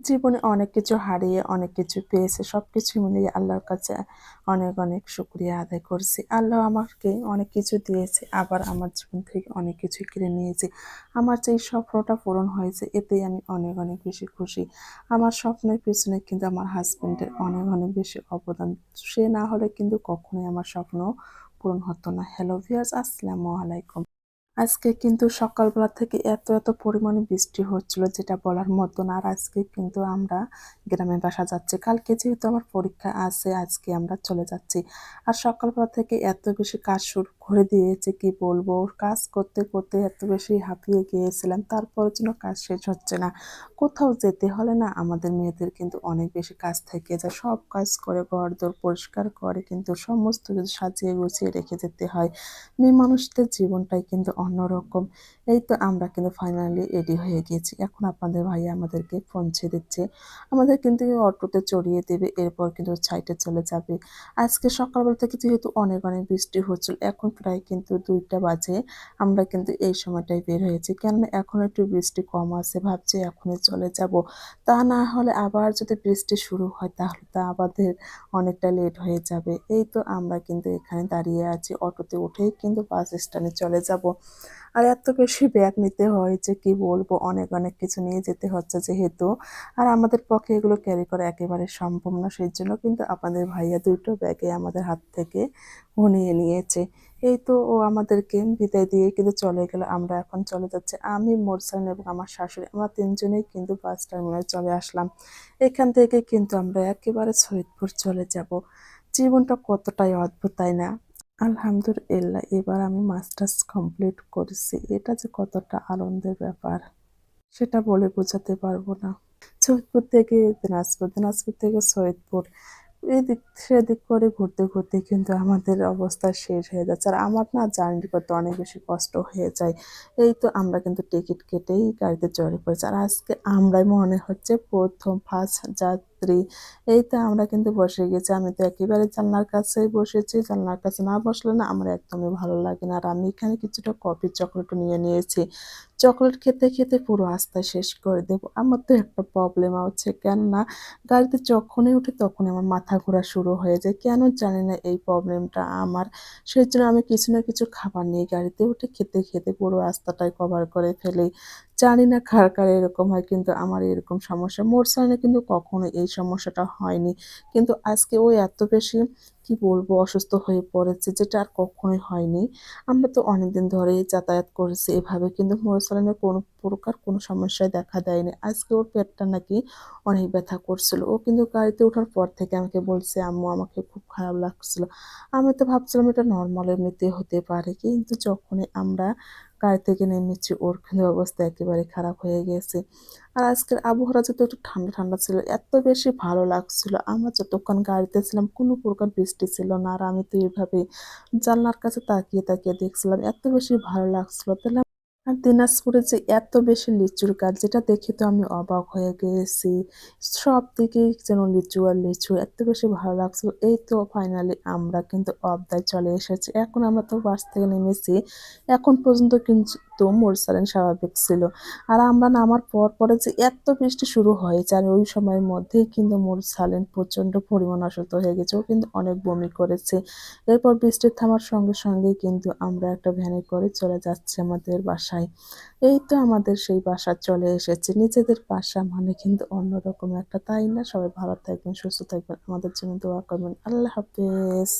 জীবনে অনেক কিছু হারিয়ে অনেক কিছু পেয়েছে। সবকিছু মিলিয়ে আল্লাহর কাছে অনেক, অনেক শুকরিয়া আদায় করছি। আল্লাহ আমাকে অনেক কিছু দিয়েছে, আবার আমার জীবন থেকে অনেক কিছুই কেড়ে নিয়েছে। আমার যে এই স্বপ্নটা পূরণ হয়েছে এতেই আমি অনেক, অনেক বেশি খুশি। আমার স্বপ্নের পেছনে কিন্তু আমার হাসব্যান্ডের অনেক, অনেক বেশি অবদান। সে না হলে কিন্তু কখনোই আমার স্বপ্ন পূরণ হতো না। হ্যালো ভিউয়ার্স, আসসালামু আলাইকুম। আজকে কিন্তু সকালবেলা থেকে এত পরিমাণে বৃষ্টি হচ্ছিল যেটা বলার মতো না। আর আজকে কিন্তু আমরা গ্রামের বাসা যাচ্ছি। কালকে যেহেতু আমার পরীক্ষা আছে, আজকে আমরা চলে যাচ্ছি। আর সকালবেলা থেকে এত বেশি কাজ শুরু করে দিয়েছে কি বলবো। কাজ করতে এত বেশি হাঁপিয়ে গিয়েছিলাম। তারপরেও যেন কাজ শেষ হচ্ছে না। কোথাও যেতে হলে না আমাদের মেয়েদের কিন্তু অনেক বেশি কাজ থেকে যায়। সব কাজ করে ঘরদোর পরিষ্কার করে কিন্তু সমস্ত কিছু সাজিয়ে গুছিয়ে রেখে যেতে হয়। মেয়ে মানুষদের জীবনটাই কিন্তু অন্যরকম। এই তো আমরা কিন্তু ফাইনালি রেডি হয়ে গিয়েছি। এখন আপনাদের ভাইয়া আমাদেরকে পৌঁছে দিচ্ছে। আমাদের কিন্তু অটোতে চড়িয়ে দেবে। এরপর কিন্তু সাইডে চলে যাবে। আজকে সকালবেলা থেকে যেহেতু অনেক, অনেক বৃষ্টি হচ্ছিল। এখন প্রায় কিন্তু ২টা বাজে। আমরা কিন্তু এই সময়টায় বের হয়েছি। কেননা এখন একটু বৃষ্টি কম আছে। ভাবছি এখনই চলে যাব। তা না হলে আবার যদি বৃষ্টি শুরু হয় তাহলে তো আমাদের অনেকটা লেট হয়ে যাবে। এই তো আমরা কিন্তু এখানে দাঁড়িয়ে আছি। অটোতে উঠেই কিন্তু বাস স্ট্যান্ডে চলে যাব। আর এত বেশি ব্যাগ নিতে হয় যে কি বলবো, অনেক, অনেক কিছু নিয়ে যেতে হচ্ছে যেহেতু। আর আমাদের পক্ষে এগুলো ক্যারি করা একেবারে সম্ভব না। সেজন্য কিন্তু আপনাদের ভাইয়া ২ টো ব্যাগে আমাদের হাত থেকে নিয়ে নিয়েছে। এই তো ও আমাদেরকে বিদায় দিয়ে কিন্তু চলে গেল। আমরা এখন চলে যাচ্ছি। আমি, মোরসান এবং আমার শাশুড়ি আমরা ৩ জনেই কিন্তু বাস টার্মিনালে চলে আসলাম। এখান থেকে কিন্তু আমরা একেবারে সৈয়দপুর চলে যাব। জীবনটা কতটাই অদ্ভুত, তাই না? আলহামদুলিল্লাহ, এবার আমি মাস্টার্স কমপ্লিট করেছি। এটা যে কতটা আনন্দের ব্যাপার সেটা বলে বোঝাতে পারবো না। সৈয়দপুর থেকে দিনাজপুর, দিনাজপুর থেকে সৈয়দপুর। এদিক সেদিক করে ঘুরতে কিন্তু আমাদের অবস্থা শেষ হয়ে যাচ্ছে। আর আমার না জার্নি করতে অনেক বেশি কষ্ট হয়ে যায়। এই তো আমরা কিন্তু টিকিট কেটেই গাড়িতে চড়ে পড়েছি। আর আজকে আমরাই মনে হচ্ছে ১ম ফার্স্ট যাত্রী। এই তো আমরা কিন্তু বসে গেছি। আমি তো একেবারে জানলার কাছেই বসেছি। জানলার কাছে না বসলে না আমার একদমই ভালো লাগে না। আর আমি এখানে কিছুটা কফি চকোলেটও নিয়ে নিয়েছি। চকোলেট খেতে পুরো রাস্তা শেষ করে দেব। আমার তো একটা প্রবলেম হচ্ছে, কেননা গাড়িতে যখনই উঠি তখনই আমার মাথা ঘোরা শুরু হয়ে যায়। কেন জানি না এই প্রবলেমটা আমার। সেজন্য আমি কিছু না কিছু খাবার নিয়ে গাড়িতে উঠে খেতে পুরো রাস্তাটাই কভার করে ফেলি। জানি না কার এরকম হয়, কিন্তু আমার এরকম সমস্যা। মোরসানের কিন্তু কখনো এই সমস্যাটা হয়নি। কিন্তু আজকে ও এত বেশি কি বলবো অসুস্থ হয়ে পড়েছে যেটা আর কখনোই হয়নি। আমরা তো অনেকদিন ধরেই যাতায়াত করেছি এভাবে, কিন্তু মোরসালানের কোনো প্রকার কোনো সমস্যাই দেখা দেয়নি। আজকে ওর পেটটা নাকি অনেক ব্যথা করছিল। ও কিন্তু গাড়িতে ওঠার পর থেকে আমাকে বলছে, "আম্মু আমাকে খুব খারাপ লাগছিল।" আমি তো ভাবছিলাম এটা নরমাল এমনিতে হতে পারে। কিন্তু যখনই আমরা গাড়ি থেকে নেমেছি ওর কিন্তু অবস্থা একেবারে খারাপ হয়ে গেছে। আর আজকের আবহাওয়াটা যেহেতু একটু ঠান্ডা ছিল, এত বেশি ভালো লাগছিল। আমরা যতক্ষণ গাড়িতে ছিলাম কোনো প্রকার বৃষ্টি ছিল না। আর আমি তো এভাবে জানলার কাছে তাকিয়ে দেখছিলাম। এত বেশি ভালো লাগছিল। তাহলে আর দিনাজপুরে যে এত বেশি লিচুর গাছ যেটা দেখে তো আমি অবাক হয়ে গিয়েছি। সবদিকেই যেন লিচু আর লিচু। এত বেশি ভালো লাগছিল। এই তো ফাইনালি আমরা কিন্তু অবদায় চলে এসেছি। এখন আমরা তো বাস থেকে নেমেছি। এখন পর্যন্ত কিন্তু মোরসালিন স্বাভাবিক ছিল। আর আমরা নামার পরে যে এত বৃষ্টি শুরু হয়েছে আর ওই সময়ের মধ্যেই কিন্তু মোরসালিন প্রচণ্ড পরিমাণ অসুস্থ হয়ে গেছে। ও কিন্তু অনেক বমি করেছে। এরপর বৃষ্টি থামার সঙ্গেই কিন্তু আমরা একটা ভ্যানে করে চলে যাচ্ছি আমাদের বাসায়। এই তো আমাদের সেই বাসা চলে এসেছি। নিজেদের বাসা মানে কিন্তু অন্যরকম একটা, তাই না? সবাই ভালো থাকবেন, সুস্থ থাকবেন। আমাদের জন্য দোয়া করবেন। আল্লাহ হাফেজ।